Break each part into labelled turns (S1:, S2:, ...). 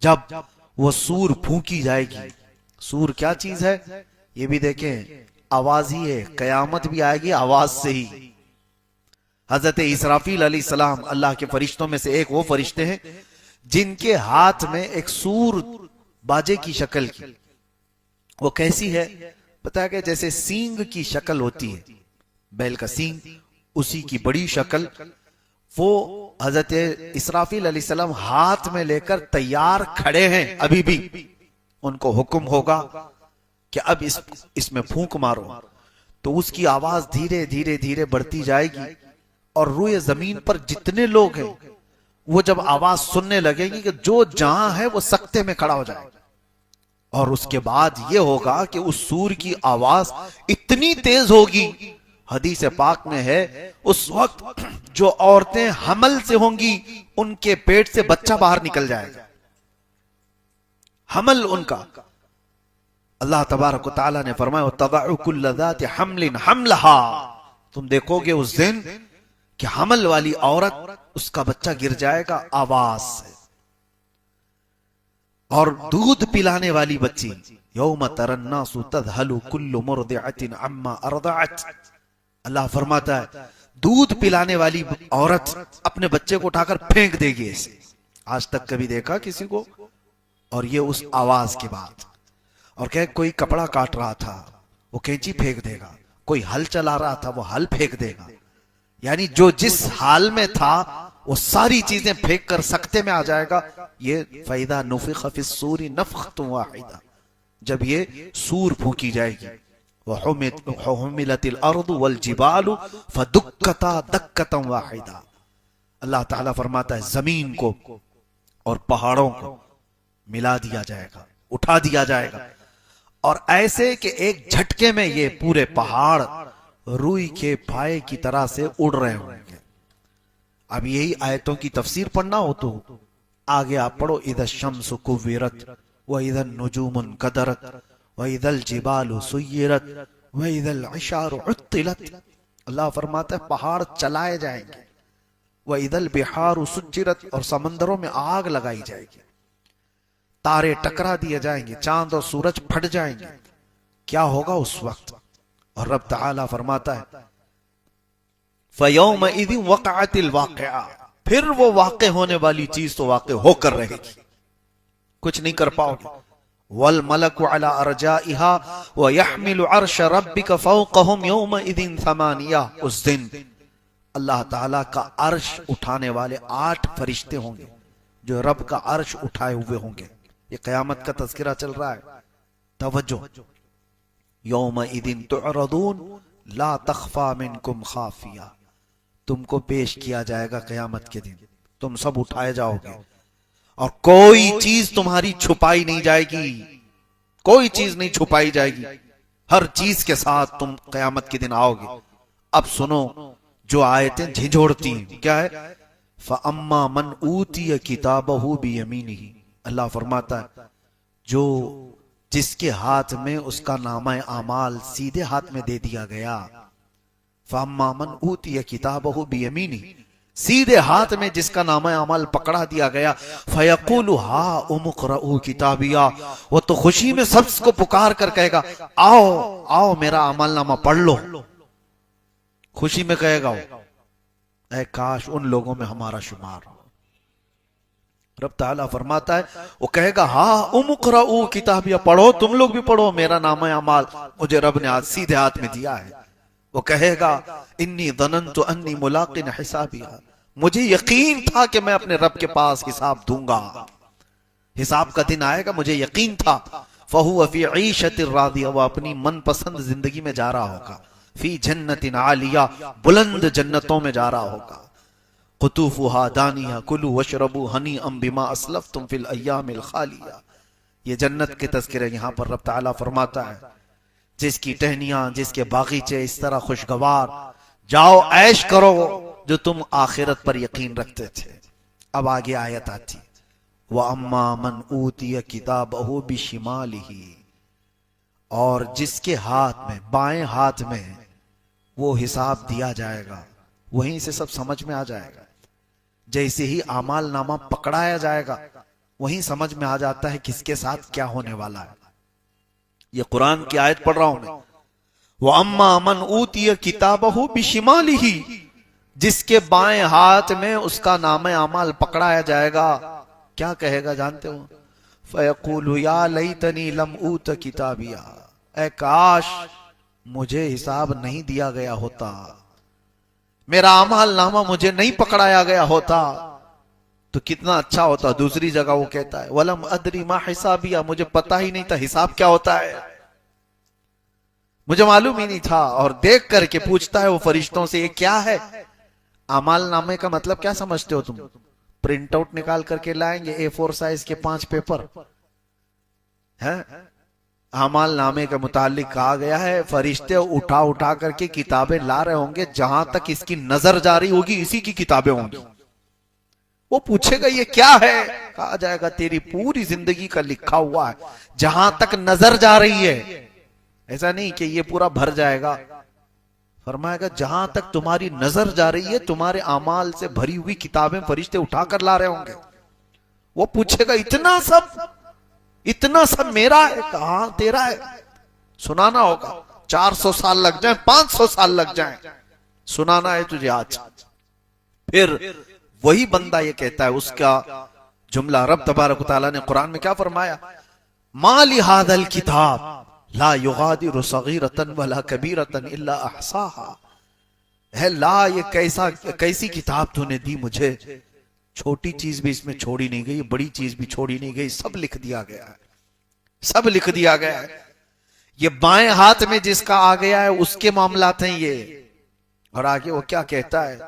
S1: जब वो सूर फूंकी जाएगी। सूर क्या चीज है ये भी देखें, आवाज ही है, कयामत भी आएगी आवाज से ही। हजरत इसराफील अलैहिस्सलाम अल्लाह के फरिश्तों में से एक वो फरिश्ते हैं जिनके हाथ में एक सूर बाजे की शक्ल की। वो कैसी है पता है, कि जैसे सींग की शक्ल होती है, बैल का सींग, उसी की बड़ी शक्ल। वो हजरत इसराफील अलैहिस्सलाम हाथ में लेकर तैयार खड़े हैं, अभी भी उनको हुक्म होगा कि अब इसमें फूंक मारो, तो उसकी आवाज धीरे धीरे धीरे बढ़ती जाएगी और रूए जमीन पर जितने लोग हैं वो जब आवाज सुनने लगेंगे कि जो जहां है वो सकते में खड़ा हो जाएगा। और उसके बाद ये होगा कि उस सूर की आवाज इतनी तेज होगी, हदीस पाक में है उस वक्त जो औरतें हमल से होंगी उनके पेट से बच्चा बाहर निकल जाएगा, हमल उनका। अल्लाह तबारक व तआला ने फरमाया तदअ कुल्ल ज़ाति हमलिन हमलहा, तुम देखोगे उस दिन कि हमल वाली औरत उसका बच्चा गिर जाएगा आवाज से। और दूध पिलाने वाली बच्ची, यौम तरन्नासु तज़हलु कुल्लु मुर्दिअतिन अम्मा अर्दअत, अल्लाह फरमाता है दूध पिलाने वाली औरत अपने बच्चे को उठाकर फेंक देगी ऐसे। आज तक कभी देखा किसी को? और ये उस आवाज के बाद। और क्या, कोई कपड़ा काट रहा था वो कैंची फेंक देगा, कोई हल चला रहा था वो हल फेंक देगा, यानी जो जिस हाल में था वो सारी चीजें फेंक कर सकते में आ जाएगा। ये फैदा नुफिख फिस्सूरी नफखतुन वाहिदा, जब ये सूर फूंकी जाएगी। वहुमिलतिल अर्दु वल जिबालु फदुक्कता दक्कतन वाहिदा, अल्लाह ताला फरमाता है जमीन को और पहाड़ों को मिला दिया जाएगा, उठा दिया जाएगा, और ऐसे कि एक झटके में ये पूरे पहाड़ रुई के फाये की तरह से उड़ रहे होंगे। अब यही आयतों की तफसीर पढ़ना हो तो आगे आप पढ़ो, इधर शम्सु कुव्विरत व इधर नुजूमुन कदरत व इधल जिबालु सुय्यरत व इधल इशारु उत्तिलत, अल्लाह फरमाता है पहाड़ चलाए जाएंगे, व इधल बिहारु सुज्जिरत, और समंदरों में आग लगाई जाएगी, तारे टकरा दिए जाएंगे, चांद और सूरज फट जाएंगे। क्या होगा उस वक्त? और रब ताला फरमाता है फयौमइज़िन वक़अतिल वाक़िआ, फिर वो वाक़े होने वाली चीज तो वाक़े होकर रहेगी, कुछ नहीं कर पाओगे। वल मलकु अला अरजाइहा व यहमिलु अर्श रब्बिका फौक़हुम यौमइज़िन समानिया, उस दिन अल्लाह ताला का अर्श उठाने वाले 8 फरिश्ते होंगे जो रब का अर्श उठाए हुए होंगे। ये कयामत का तज़किरा चल रहा है, तवज्जो। यौमइज़िन तुअरदून ला तख़फ़ा मिनकुम ख़ाफ़िया, तुमको पेश किया जाएगा कयामत के दिन, तुम सब उठाए जाओगे और कोई चीज तुम्हारी छुपाई नहीं जाएगी, कोई चीज नहीं छुपाई जाएगी, हर चीज के साथ तुम कयामत के दिन आओगे। अब सुनो जो आयतें झिझोड़ती हैं, क्या है? फ़अम्मा मन ऊतिय किताबहु बियमीनिही, अल्लाह फरमाता है जो जिसके हाथ में उसका नामा आमाल सीधे हाथ में दे दिया गया, फ़अम्मा मन ऊतिय किताबहु बियमीनिही, सीधे हाथ में जिसका नामा अमल पकड़ा दिया गया, फयक़ूलु हा उमुक़रऊ किताबिया, वो तो खुशी में सबको पुकार कर कहेगा आओ आओ मेरा अमल नामा पढ़ लो, खुशी में कहेगा वो। ऐ काश उन लोगों में हमारा शुमार हो। रब ताला फरमाता है वो कहेगा हा उमुक़रऊ किताबिया, पढ़ो तुम लोग भी पढ़ो, मेरा नामा अमल मुझे रब ने आज सीधे हाथ में दिया है। वो कहेगा इन्नी ज़नन्तु अन्नी मुलाक़िन हिसाबिया, मुझे यकीन था कि मैं अपने रब के पास हिसाब दूंगा, हिसाब का दिन आएगा, मुझे यकीन था। फ़हुव फ़ी ईशतिर रादिया, वो अपनी मनपसंद जिंदगी में जा रहा होगा, फी जन्नतिन आलिया, बुलंद जन्नतों में जा रहा होगा, क़ुतूफ़ुहा दानिया कुलू वशरबू हनीअम बिमा अस्लफ़्तुम फ़िल अय्यामिल ख़ालिया। ये जन्नत के तज़किरे यहाँ पर रब ताला फरमाता है, जिसकी टहनियां, जिसके बागीचे इस तरह खुशगवार, जाओ ऐश करो जो तुम आखिरत पर यकीन रखते थे। अब आगे आयत आती, व अम्मा मन ऊतिय किताबहु बिशिमालिही, और जिसके हाथ में, बाएं हाथ में वो हिसाब दिया जाएगा, वहीं से सब समझ में आ जाएगा। जैसे ही आमाल नामा पकड़ाया जाएगा वहीं समझ में आ जाता है किसके साथ क्या होने वाला है। ये कुरान की आयत पढ़ रहा हूं मैं। वो अम्मा मन ऊतिय किताबहु बिशिमालिही, जिसके बाएं हाथ में उसका नामे अमाल पकड़ाया जाएगा, क्या कहेगा जानते हो? फयकूलु या लैतनी लम ऊत किताबिया, ऐ काश मुझे हिसाब नहीं दिया गया होता, मेरा अमाल नामा मुझे नहीं पकड़ाया गया होता तो कितना अच्छा होता। दूसरी जगह वो कहता है वलम अदरी मा हिसाबिया, मुझे पता ही नहीं था हिसाब क्या होता है, मुझे मालूम ही नहीं था। और देख करके पूछता है वो फरिश्तों से, ये क्या है? अमाल नामे का मतलब क्या समझते हो तुम? प्रिंट आउट निकाल करके लाएंगे A4 साइज के 5 पेपर है? अमाल नामे के मुतालिक कहा गया है फरिश्ते उठा उठा करके किताबें ला रहे होंगे, जहां तक इसकी नजर जारी होगी इसी की किताबें होंगी। वो पूछेगा ये क्या है? कहा जाएगा तेरी पूरी जिंदगी का लिखा हुआ है, जहां तक नजर जा रही है। ऐसा नहीं कि ये पूरा भर जाएगा, फरमाएगा जहां तक तुम्हारी नजर जा रही है तुम्हारे अमाल से भरी हुई किताबें फरिश्ते उठाकर ला रहे होंगे। वो पूछेगा इतना सब मेरा है? कहां तेरा है? सुनाना होगा, 400 साल लग जाए, 500 साल लग जाए, सुनाना है तुझे आज। फिर वही बंदा ये कहता है, उसका जुमला रब तबारक तआला ने कुरान में क्या फरमाया? मा लिहादल किताब ला युगादिरु सगीरतन वला कबीरतन इल्ला अहसाहा, है ला ये कैसी किताब तूने दी मुझे, छोटी चीज भी इसमें छोड़ी नहीं गई, बड़ी चीज भी छोड़ी नहीं गई, सब लिख दिया गया है, सब लिख दिया गया है। ये बाएं हाथ में जिसका आ गया है उसके मामलात हैं ये। और आगे वो क्या कहता है?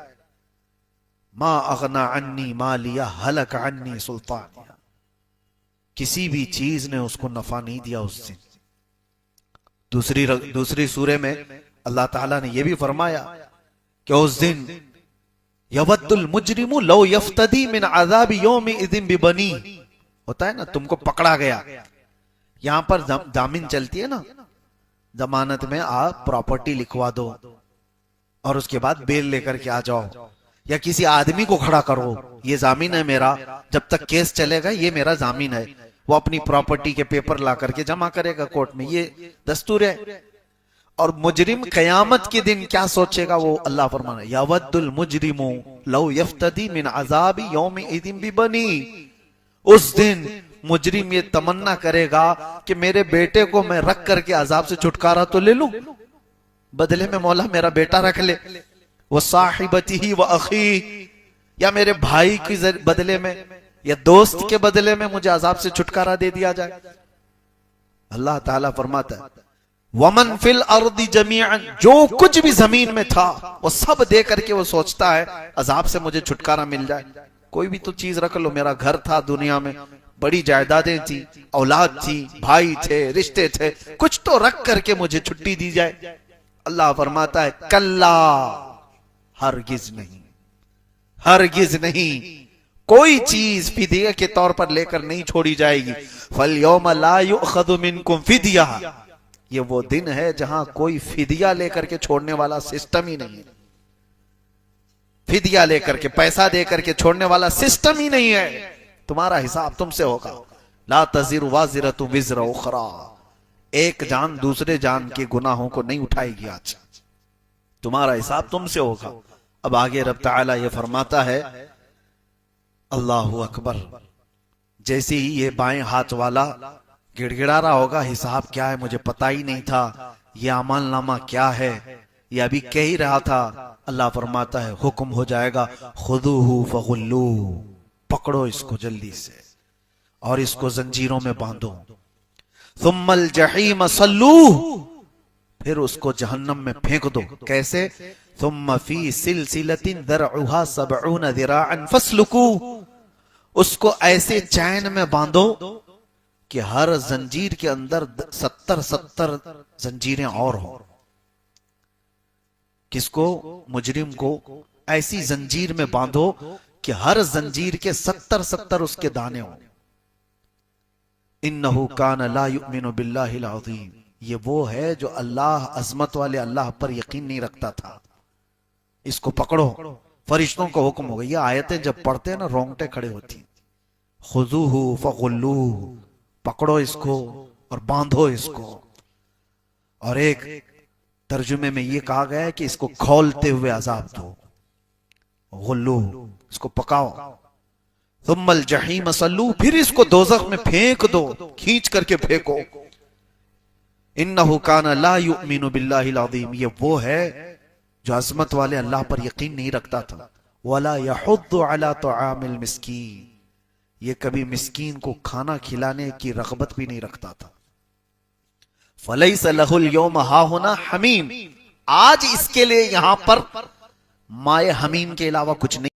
S1: मा अगना अन्नी मालिया हलक अन्नी सुल्तानिया, किसी भी चीज ने उसको नफा नहीं दिया उस दिन। दूसरी सूरे में अल्लाह ताला ने यह भी फरमाया कि उस दिन यवद्दुल मुजरिमु लौ यफ्तदी मिन अज़ाबि यौमि इज़िन बिबनी, होता है ना तुमको पकड़ा गया, यहां पर जामीन चलती है ना, जमानत में आप प्रॉपर्टी लिखवा दो और उसके बाद बेल लेकर के आ जाओ, या किसी आदमी को खड़ा करो, ये जामीन है मेरा, जब तक केस चलेगा ये मेरा जामीन है। वो अपनी प्रॉपर्टी के पेपर ला करके जमा करेगा कोर्ट में, ये दस्तूर है। और मुजरिम कयामत के दिन क्या सोचेगा वो अल्लाह फरमाना, यवद्दुल मुजरिमु लौ यफ्तदी मिन अज़ाबि यौमि इज़िन बिबनी, उस दिन मुजरिम ये तमन्ना करेगा कि मेरे बेटे को मैं रख करके अजाब से छुटकारा तो ले लूं, बदले में मौला मेरा बेटा रख ले, वो साहिबती व अखी, या मेरे भाई के बदले में या दोस्त के बदले में मुझे अजाब से छुटकारा दे दिया जाए। अल्लाह ताला फरमाता है वमन फिल अर्दी जमीअन, जो कुछ भी जमीन में था वो सब दे करके वो सोचता है अजाब से मुझे छुटकारा मिल जाए। कोई भी तो चीज रख लो, मेरा घर था दुनिया में, बड़ी जायदादें थी, औलाद थी, भाई थे, रिश्ते थे, कुछ तो रख करके मुझे छुट्टी दी जाए। अल्लाह फरमाता है कल्ला, हरगिज नहीं, हरगिज नहीं, कोई चीज फिदिया के तौर पर लेकर नहीं छोड़ी जाएगी। फल यौम ला युअखज़ु मिनकुम फिदिया, ये वो दिन है जहां कोई फिदिया लेकर के छोड़ने वाला सिस्टम ही नहीं है। फिदिया लेकर के पैसा देकर के छोड़ने वाला सिस्टम ही नहीं है। तुम्हारा हिसाब तुमसे होगा। ला तज़िरु वाज़िरतु विज़्र उख़रा, एक जान दूसरे जान के गुनाहों को नहीं उठाएगी। आज तुम्हारा हिसाब तुमसे होगा। अब आगे रब ताला ये फरमाता है, अल्लाहु अकबर, जैसे ही ये बाएं हाथ वाला गिड़गिड़ा रहा होगा हिसाब क्या है मुझे पता ही नहीं था, ये अमलनामा क्या है, ये अभी कह ही रहा था। अल्लाह फरमाता है हुक्म हो जाएगा, खुदूहु फगुल्लू, पकड़ो इसको जल्दी से और इसको जंजीरों में बांधो। सुम्मल जहीम सल्लूह, फिर उसको जहन्नम में फेंक दो। कैसे? सुम्मा फी सिलसिलतिन दरउहा सबऊन ज़िराअन फस्लुकू, उसको ऐसे चैन में बांधो कि हर जंजीर के अंदर 70 जंजीरें और हो। किसको? मुजरिम को ऐसी जंजीर में बांधो कि हर जंजीर के 70 उसके दाने हो। इन्नहु कान ला युमिनु बिल्लाहिल अज़ीम, ये वो है जो अल्लाह, अजमत वाले अल्लाह पर यकीन नहीं रखता था। इसको पकड़ो। फरिश्तों को हुक्म हो गया। ये आयतें जब पढ़ते हैं ना रोंगटे खड़े होती, खुजूहु फगुल्लूहु, पकड़ो इसको और बांधो इसको। और एक तर्जुमे में यह कहा गया है कि इसको खौलते हुए अजाब दो, गुल्लू, इसको पकाओ। तुम्मल जहीम सल्लू, फिर इसको दोजख में फेंक दो, खींच करके फेंको। इन्नहु काना ला युमिनु बिल्लाहिल अज़ीम, ये वो है जो अजमत वाले अल्लाह पर यकीन नहीं रखता था। वला यहुद्दु अला तुआमिल मिस्कीन, ये कभी मिस्कीन को खाना खिलाने की रग़बत भी नहीं रखता था। फलैसा लहुल यौम हाहुना हमीम, आज इसके लिए यहां पर माए हमीम के अलावा कुछ नहीं।